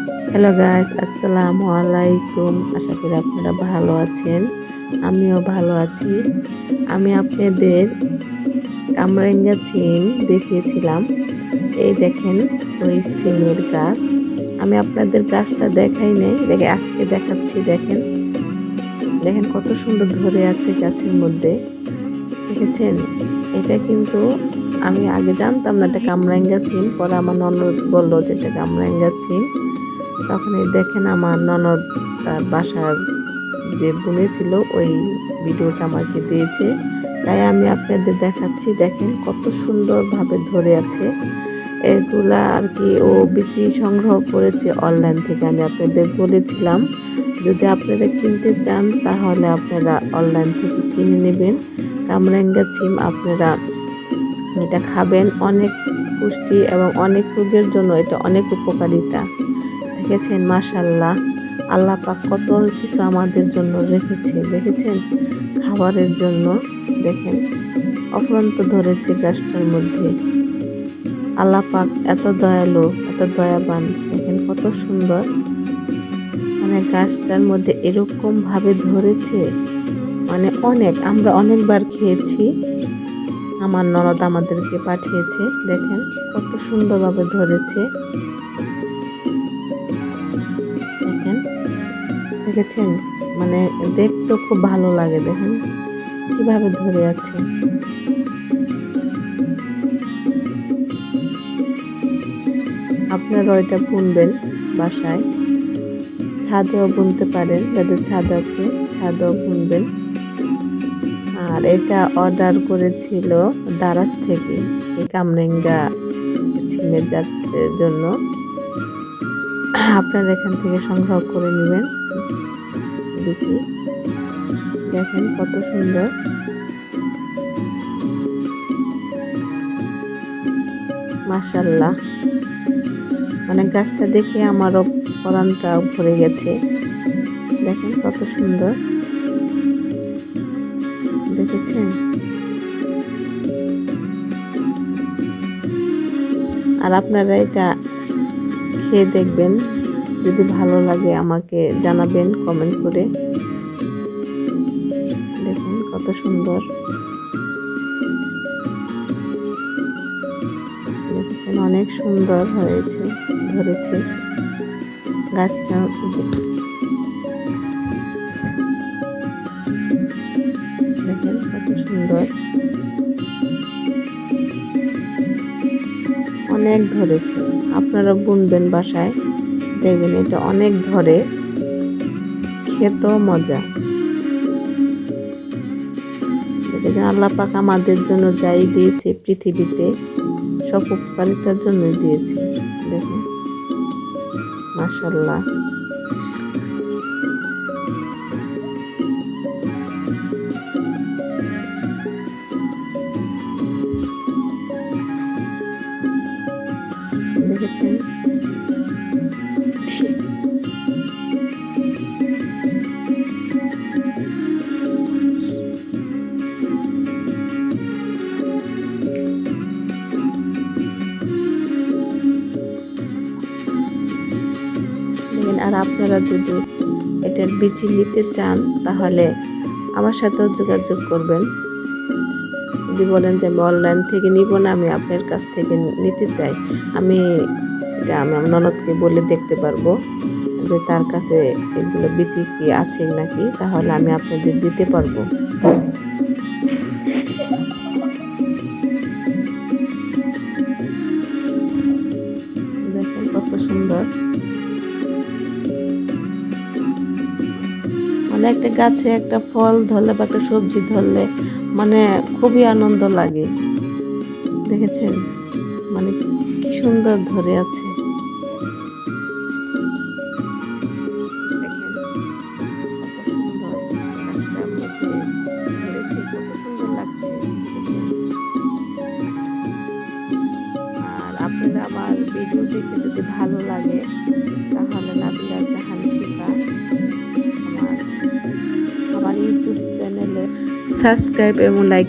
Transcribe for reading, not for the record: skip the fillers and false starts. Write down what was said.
Hello guys, আসসালামু আলাইকুম। আশা করি আপনারা ভালো আছেন। আমিও ভালো আছি। আমি আপনাদের কামরাঙ্গা সিম দেখিয়েছিলাম। এই দেখেন ওই সিমের গাছ। আমি আপনাদের গাছটা দেখাই নাই, দেখে আজকে দেখাচ্ছি। দেখেন দেখেন কত সুন্দর ধরে আছে গাছের মধ্যে, দেখেছেন? এটা কিন্তু আমি আগে জানতাম না এটা কামরাঙ্গা সিম, পরে আমার ননদ বললো যে এটা কামরাঙ্গা সিম। তখন এই দেখেন আমার ননদ তার বাসার যে বুনেছিল ওই ভিডিওটা আমাকে দিয়েছে, তাই আমি আপনাদের দেখাচ্ছি। দেখেন কত সুন্দরভাবে ধরে আছে। এগুলা আর কি ও বিচি সংগ্রহ করেছে অনলাইন থেকে। আমি আপনাদের বলেছিলাম যদি আপনারা কিনতে চান তাহলে আপনারা অনলাইন থেকে কিনে নেবেন কামরাঙ্গা সিম। আপনারা এটা খাবেন, অনেক পুষ্টি এবং অনেক রোগের জন্য এটা অনেক উপকারিতা। দেখেছেন? মাশাআল্লাহ, আল্লাহ পাক কত কিছু আমাদের জন্য রেখেছে, দেখেছেন? খাবারের জন্য। দেখেন অফুরন্ত ধরেছে গাছটার মধ্যে। আল্লাহ পাক এত দয়ালু, এত দয়াবান। দেখেন কত সুন্দর, মানে গাছটার মধ্যে এরকম ভাবে ধরেছে, মানে আমরা অনেকবার খেয়েছি। আমার ননদ আমাদেরকে পাঠিয়েছে। দেখেন কত সুন্দরভাবে ধরেছে। দেখেন, দেখেছেন? মানে দেখতেও খুব ভালো লাগে। দেখেন কিভাবে ধরে আছে। আপনারা ওইটা বুনবেন বাসায়, ছাদেও বুনতে পারেন, যাদের ছাদ আছে ছাদেও বুনবেন। আর এটা অর্ডার করেছিল দারাজ থেকে, এই কামরাঙ্গা সিমের জাতের জন্য। আপনারা এখান থেকে সংগ্রহ করে নেবেন বিচি। দেখেন কত সুন্দর, মাশাআল্লাহ। মানে গাছটা দেখে আমারও পরানটা ভরে গেছে। দেখেন কত সুন্দর, দেখেছেন? আর আপনারা এটা খেয়ে দেখবেন, যদি ভালো লাগে আমাকে জানাবেন কমেন্ট করে। দেখেন কত সুন্দর, দেখেছেন? অনেক সুন্দর হয়েছে, ধরেছে গাছটা। দেখেন কত সুন্দর, অনেক ধরেছে। আপনারা বুনবেন বাসায়, দেখবেন এটা অনেক ধরে, খেতেও মজা। দেখেছেন? আল্লাহ পাক আমাদের জন্য যাই দিয়েছে পৃথিবীতে সব উপকারিতার জন্যই দিয়েছে। দেখেন মাশাআল্লাহ। দেখেছেন? দেখেন, আর আপনারা যদি এটার বীজ নিতে চান তাহলে আমার সাথেও যোগাযোগ করবেন। যদি বলেন যে আমি অনলাইন থেকে নিব না, আমি আপনার কাছ থেকে নিতে চাই, আমি সেটা আমার ননদকে বলে দেখতে পারবো যে তার কাছে এগুলো বীজ কি আছে নাকি, তাহলে আমি আপনাদের দিতে পারবো। দেখেন কত সুন্দর, মানে একটা গাছে একটা ফল ধরলে বা একটা সবজি ধরলে মানে খুবই আনন্দ লাগে। দেখেছেন? মানে কি সুন্দর ধরে আছে। দেখেন কত সুন্দর, গাছটার মধ্যে ধরেছে, কত সুন্দর লাগছে। দেখেছেন? আর আপনারা আমার ভিডিও দেখে যদি ভালো লাগে তাহলে নাবিলা জাহান শিখা আমার আমার ইউটিউব চ্যানেলে সাবস্ক্রাইব এবং লাইক